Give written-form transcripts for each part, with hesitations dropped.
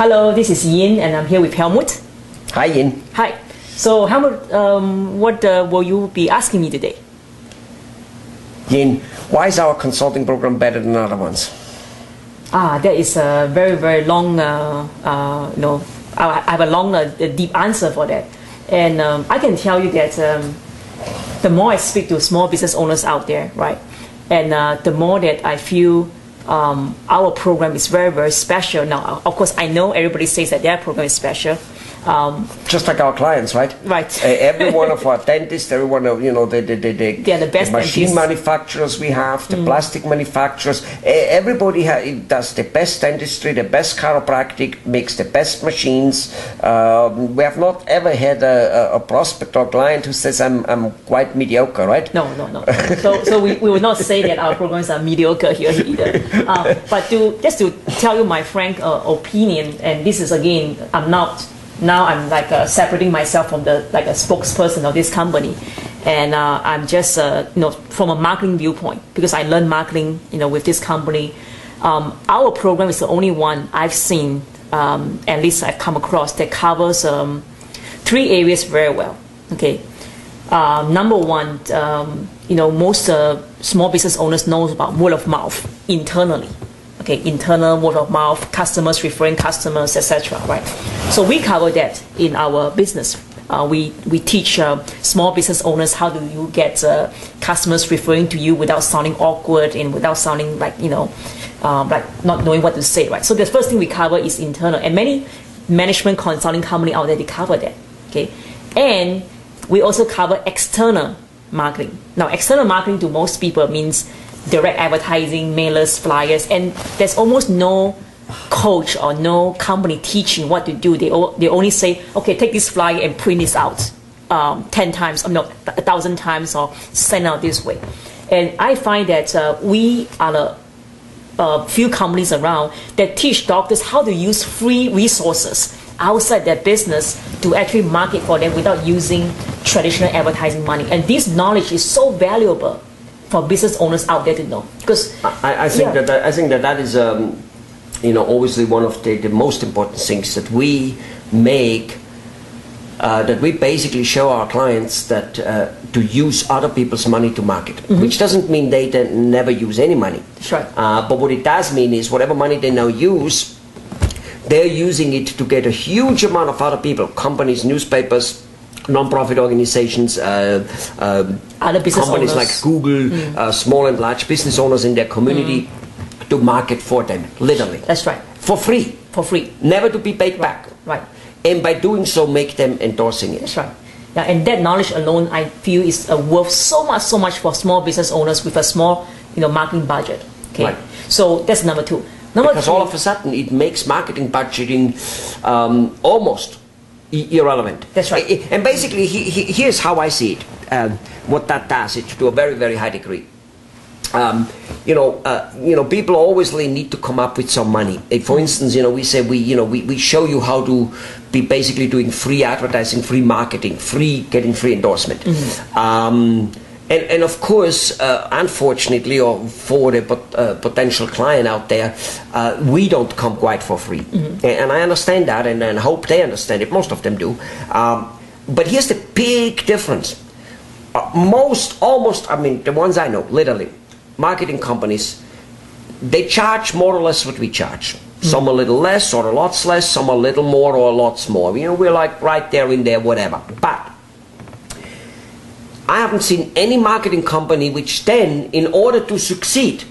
Hello, this is Yin, and I'm here with Helmut. Hi, Yin. Hi. So, Helmut, what will you be asking me today? Yin, why is our consulting program better than other ones? That is a very, very long, I have a long, deep answer for that. And I can tell you that the more I speak to small business owners out there, right, and the more that I feel our program is very, very special. Now, of course, I know everybody says that their program is special. Just like our clients, right? Right. Every one of our dentists, every one of, they're the best machine dentists. Manufacturers we have, the plastic manufacturers, everybody does the best dentistry, the best chiropractic, makes the best machines. We have not ever had a prospect or client who says, I'm quite mediocre, right? No. So we will not say that our programs are mediocre here either. But just to tell you my frank opinion, and this is again, I'm like separating myself from a spokesperson of this company, and I'm just from a marketing viewpoint, because I learned marketing with this company. Our program is the only one I've seen, at least I've come across, that covers 3 areas very well. Okay, number one, most small business owners know about word of mouth internally. Okay, internal word of mouth, customers referring customers, etc. Right. So we cover that in our business. We teach small business owners how do you get customers referring to you without sounding awkward and without sounding like like not knowing what to say. Right. So the first thing we cover is internal, and many management consulting company out there, they cover that. Okay, and we also cover external marketing. Now, external marketing to most people means direct advertising, mailers, flyers, and there's almost no coach or no company teaching what to do. They only say, okay, take this flyer and print this out 10 times, 1,000 times, or send out this way. And I find that we are a few companies around that teach doctors how to use free resources outside their business to actually market for them without using traditional advertising money. And this knowledge is so valuable for business owners out there to know, because I think that is obviously one of the most important things that we make, that we basically show our clients that to use other people's money to market, which doesn't mean they never use any money. That's right. But what it does mean is whatever money they now use, they're using it to get a huge amount of other people, companies, newspapers, non-profit organizations, other business companies owners like Google, small and large business owners in their community to market for them, literally. That's right. For free. For free. Never to be paid back. Right. And by doing so, make them endorsing it. That's right. Yeah, and that knowledge alone, I feel, is worth so much for small business owners with a small, marketing budget. Okay. Right. So that's number 2. Because all of a sudden, it makes marketing budgeting almost irrelevant. That's right. And basically, here's how I see it. What that does, it to a very, very high degree. People always need to come up with some money. For instance, we say we show you how to be basically doing free advertising, free marketing, getting free endorsement. And of course, unfortunately, or for the potential client out there, we don't come quite for free. And I understand that, and I hope they understand it. Most of them do. But here's the big difference. The ones I know, literally, marketing companies, they charge more or less what we charge. Some a little less or a lot less, some a little more or a lot more. We're like right there in there, whatever. But I haven't seen any marketing company which then, in order to succeed,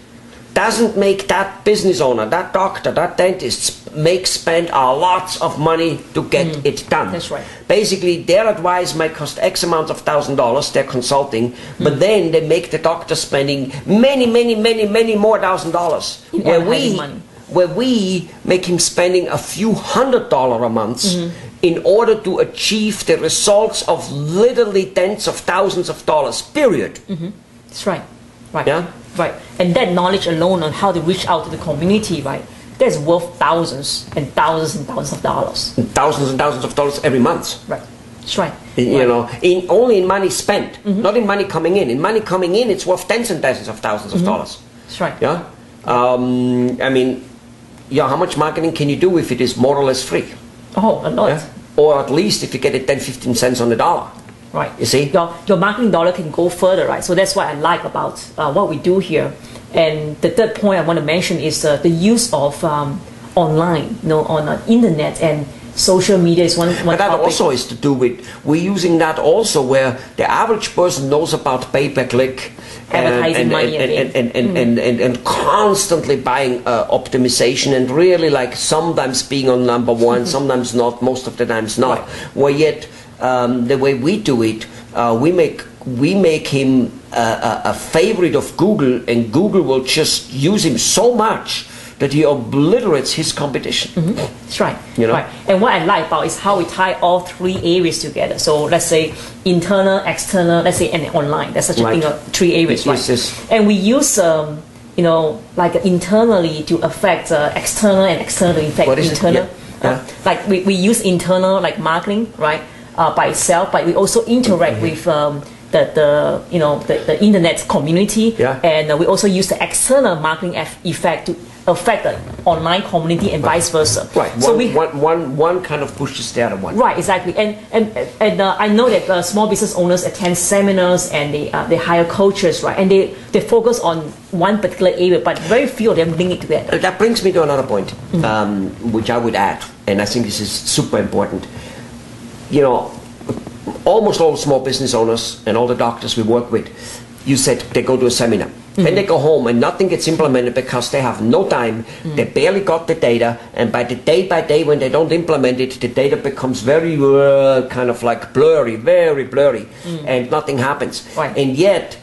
doesn't make that business owner, that doctor, that dentist spend a lot of money to get it done. That's right. Basically, their advice might cost X amount of $1,000, their consulting, but then they make the doctor spending many more $1,000s. Where we make him spending a few $100 a month in order to achieve the results of literally tens of thousands of dollars, period. That's right. Right. Yeah? Right. And that knowledge alone on how to reach out to the community, right, that's worth thousands and thousands of dollars. Thousands and thousands of dollars every month. Right. That's right. Only in money spent, not in money coming in. In money coming in, it's worth tens and tens of thousands of dollars. That's right. Yeah? yeah, how much marketing can you do if it is more or less free? Oh, a lot. Yeah? Or at least if you get it 10, 15 cents on the dollar. Right. You see? Your marketing dollar can go further, right? So that's what I like about what we do here. And the third point I want to mention is the use of online, on the internet and social media is one But that topic. also is to do with, we're using that also where the average person knows about pay-per-click Advertising money and constantly buying optimization and really like sometimes being on number one, sometimes not, most of the times not. Right. Where yet the way we do it, we make him a favorite of Google, and Google will just use him so much that he obliterates his competition. That's right. You know? Right. And what I like about is how we tie all three areas together. So let's say internal, external, let's say, and online. That's such a thing of three areas, right? Yes. And we use like internally to affect external and external to affect What is it? internal. Yeah. Like we use internal like marketing, right, by itself, but we also interact with the internet community, and we also use the external marketing effect to affect the online community and vice versa. Right. So one kind of pushes the other one. Right. Exactly. And I know that small business owners attend seminars and they hire coaches, right? And they focus on one particular area, but very few of them link it together. That brings me to another point, which I would add, and I think this is super important. Almost all small business owners and all the doctors we work with, you said they go to a seminar. Then they go home and nothing gets implemented because they have no time, they barely got the data, and by day when they don't implement it, the data becomes very kind of like blurry, very blurry, and nothing happens. Right. And yet,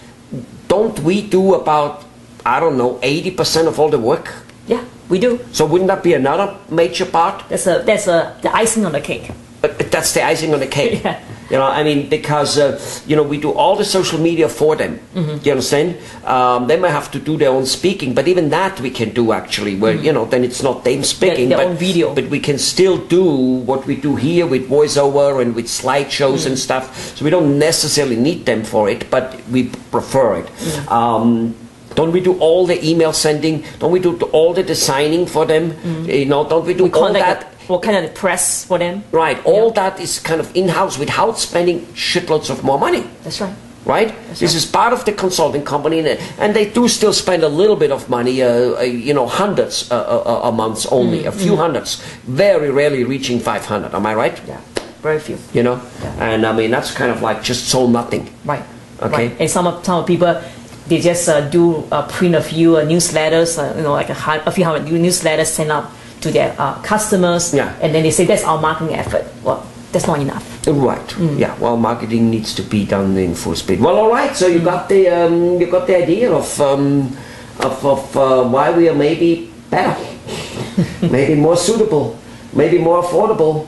don't we do about, 80% of all the work? Yeah, we do. So wouldn't that be another major part? That's the icing on the cake. But that's the icing on the cake. Yeah. Because we do all the social media for them. Do you understand? They might have to do their own speaking, but even that we can do actually. Where then it's not them speaking, their but own video. But we can still do what we do here with voiceover and with slideshows and stuff. So we don't necessarily need them for it, but we prefer it. Don't we do all the email sending? Don't we do all the designing for them? Don't we do all that? What kind of press for them? Right. All that is kind of in-house without spending shitloads of more money. That's right. Right? This is part of the consulting company, and they do still spend a little bit of money, hundreds a month only, a few hundreds, very rarely reaching 500. Am I right? Yeah, very few. Yeah. And that's kind of like just so nothing. Right. Okay. Right. And some people, they just do print a few newsletters, like a few hundred newsletters sent out to their customers, and then they say that's our marketing effort. Well, that's not enough. Right. Yeah. Well, marketing needs to be done in full speed. Well, all right. So you got the idea of why we are maybe better, maybe more suitable, maybe more affordable,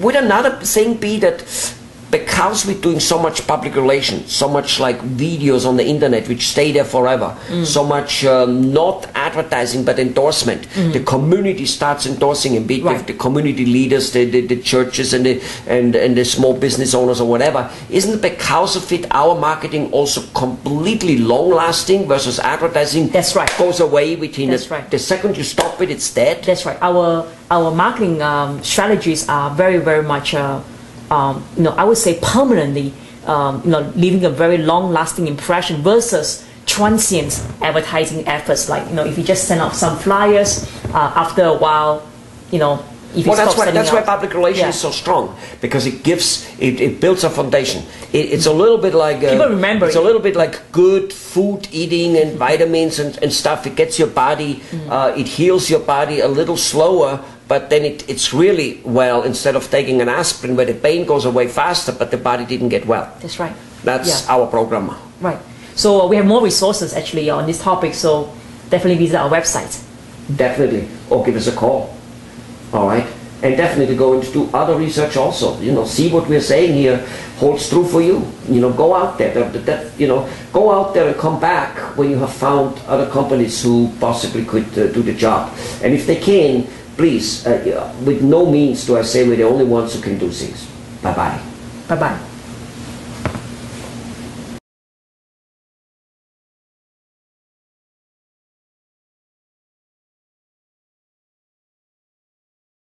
would another thing be that because we're doing so much public relations, so much like videos on the internet which stay there forever, so much not advertising but endorsement, the community starts endorsing and be the community leaders, the churches and the small business owners or whatever. Isn't it because of it our marketing also completely long lasting versus advertising? That's right. Goes away within the second you stop it, it's dead. That's right. Our marketing strategies are very, very much I would say permanently, leaving a very long-lasting impression versus transient advertising efforts. Like if you just send out some flyers, after a while, if you stop sending that's why out. public relations is so strong, because it builds a foundation. It's a little bit like people remember. It's a little bit like good food eating and vitamins and stuff. It gets your body, it heals your body a little slower. But then it's really well, instead of taking an aspirin where the pain goes away faster, but the body didn't get well. That's right. That's our program. Right. So we have more resources actually on this topic, so definitely visit our website. Definitely. Or give us a call. All right. And definitely go and do other research also. See what we're saying here holds true for you. Go out there. Go out there and come back when you have found other companies who possibly could do the job. And if they can, please, with no means do I say we're the only ones who can do things. Bye-bye. Bye-bye.